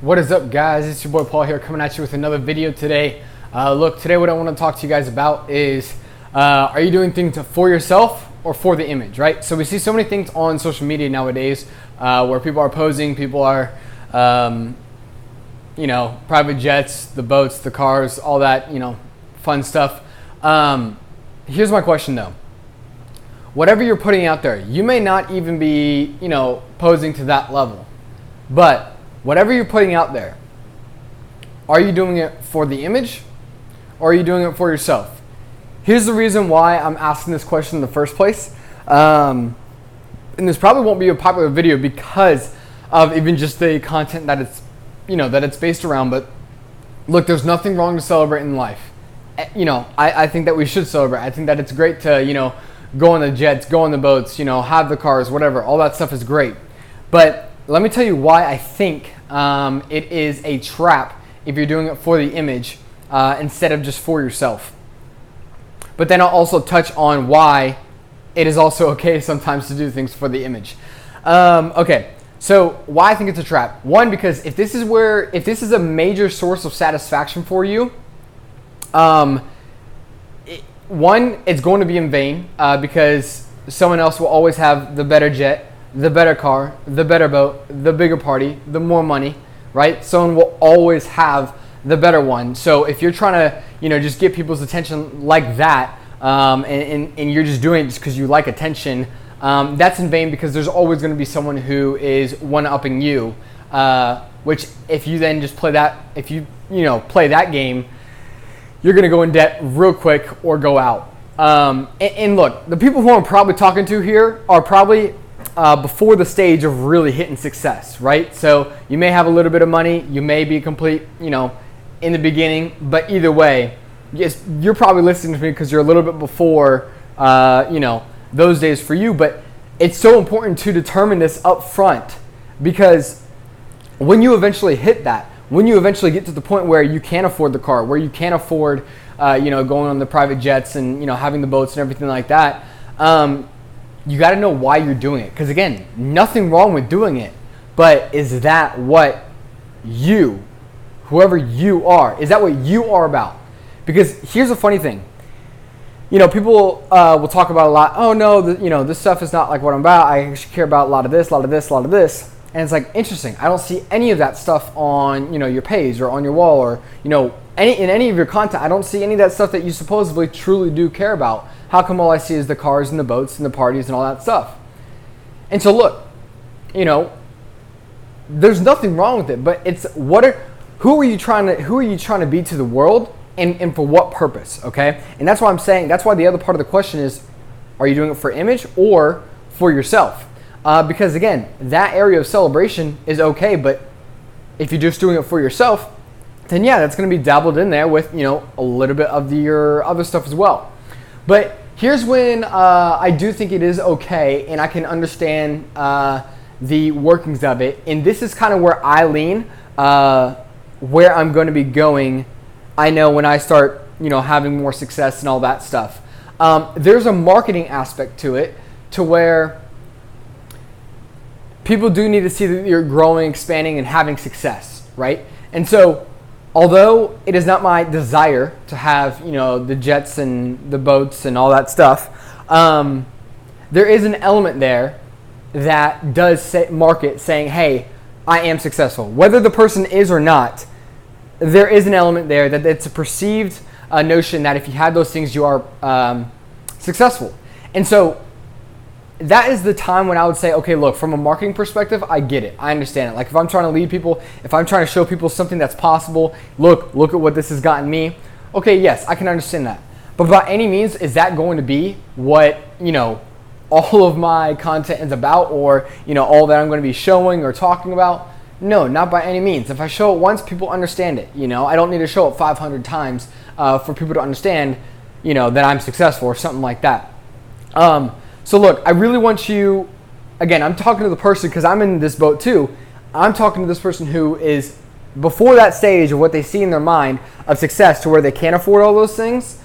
What is up, guys? It's your boy Paul here, coming at you with another video today. Today what I want to talk to you guys about is are you doing things for yourself or for the image, right? So we see so many things on social media nowadays where people are posing, people are private jets, the boats, the cars, all that, fun stuff. Here's my question though. Whatever you're putting out there, you may not even be, posing to that level, but whatever you're putting out there, are you doing it for the image or are you doing it for yourself? Here's the reason why I'm asking this question in the first place. And this probably won't be a popular video because of even just the content that it's based around. But look, there's nothing wrong to celebrate in life. I think that we should celebrate. I think that it's great to, go on the jets, go on the boats, have the cars, whatever. All that stuff is great. But let me tell you why I think it is a trap if you're doing it for the image instead of just for yourself. But then I'll also touch on why it is also okay sometimes to do things for the image. Okay, so why I think it's a trap. One, because if this is a major source of satisfaction for you, it's going to be in vain because someone else will always have the better jet, the better car, the better boat, the bigger party, the more money, right? Someone will always have the better one. So if you're trying to, just get people's attention like that, and you're just doing it just because you like attention, that's in vain because there's always going to be someone who is one-upping you, which if you then just play that, play that game, you're going to go in debt real quick or go out. And look, the people who I'm probably talking to here are probably before the stage of really hitting success, right? So you may have a little bit of money, you may be complete, in the beginning, but either way, yes, you're probably listening to me because you're a little bit before, those days for you. But it's so important to determine this up front because when you eventually hit that, when you eventually get to the point where you can afford the car, where you can afford, going on the private jets and, having the boats and everything like that, you got to know why you're doing it. Because again, nothing wrong with doing it, but is that what whoever you are, is that what you are about? Because here's a funny thing. People will talk about a lot, oh no, this stuff is not like what I'm about. I actually care about a lot of this, a lot of this, a lot of this. And it's like, interesting. I don't see any of that stuff on, your page or on your wall or, in any of your content. I don't see any of that stuff that you supposedly truly do care about. How come all I see is the cars and the boats and the parties and all that stuff? And so look, there's nothing wrong with it, but it's who are you trying to be to the world and for what purpose, okay? And that's why I'm saying, that's why the other part of the question is, are you doing it for image or for yourself? Because again, that area of celebration is okay, but if you're just doing it for yourself, then yeah, that's going to be dabbled in there with, a little bit of your other stuff as well. But here's when I do think it is okay, and I can understand the workings of it. And this is kind of where I lean, where I'm going to be going. I know when I start, having more success and all that stuff. There's a marketing aspect to it, to where people do need to see that you're growing, expanding, and having success, right? And so, although it is not my desire to have, the jets and the boats and all that stuff, there is an element there that does market saying, hey, I am successful. Whether the person is or not, there is an element there that it's a perceived notion that if you have those things, you are successful. And so that is the time when I would say, okay, look, from a marketing perspective, I get it. I understand it. Like if I'm trying to lead people, if I'm trying to show people something that's possible, look at what this has gotten me. Okay, yes, I can understand that. But by any means, is that going to be what, all of my content is about, or, all that I'm going to be showing or talking about? No, not by any means. If I show it once, people understand it. I don't need to show it 500 times for people to understand, that I'm successful or something like that. So look, I really want you, again, I'm talking to the person because I'm in this boat too. I'm talking to this person who is before that stage of what they see in their mind of success to where they can't afford all those things.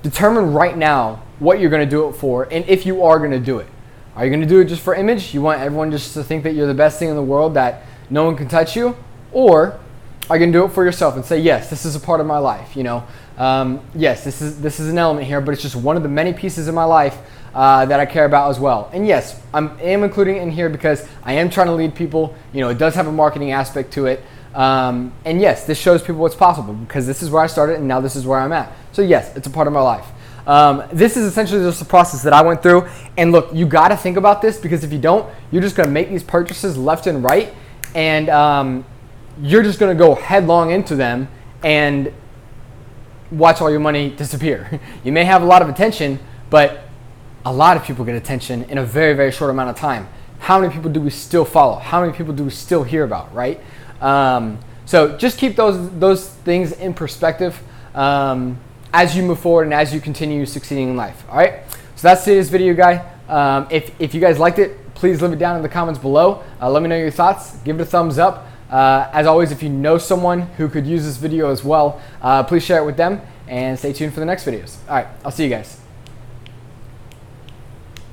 Determine right now what you're going to do it for and if you are going to do it. Are you going to do it just for image? You want everyone just to think that you're the best thing in the world, that no one can touch you? or are you going to do it for yourself and say, yes, this is a part of my life? Yes, this is an element here, but it's just one of the many pieces of my life that I care about as well. And yes, I am including it in here because I am trying to lead people. It does have a marketing aspect to it. And yes, this shows people what's possible because this is where I started and now this is where I'm at. So yes, it's a part of my life. This is essentially just the process that I went through. And look, you got to think about this because if you don't, you're just going to make these purchases left and right. And you're just going to go headlong into them and watch all your money disappear. You may have a lot of attention, but a lot of people get attention in a very, very short amount of time. How many people do we still follow? How many people do we still hear about, right? So just keep those things in perspective as you move forward and as you continue succeeding in life. All right. So that's today's video, guy. If you guys liked it, please leave it down in the comments below. Let me know your thoughts. Give it a thumbs up. As always, if you know someone who could use this video as well, please share it with them and stay tuned for the next videos. All right. I'll see you guys.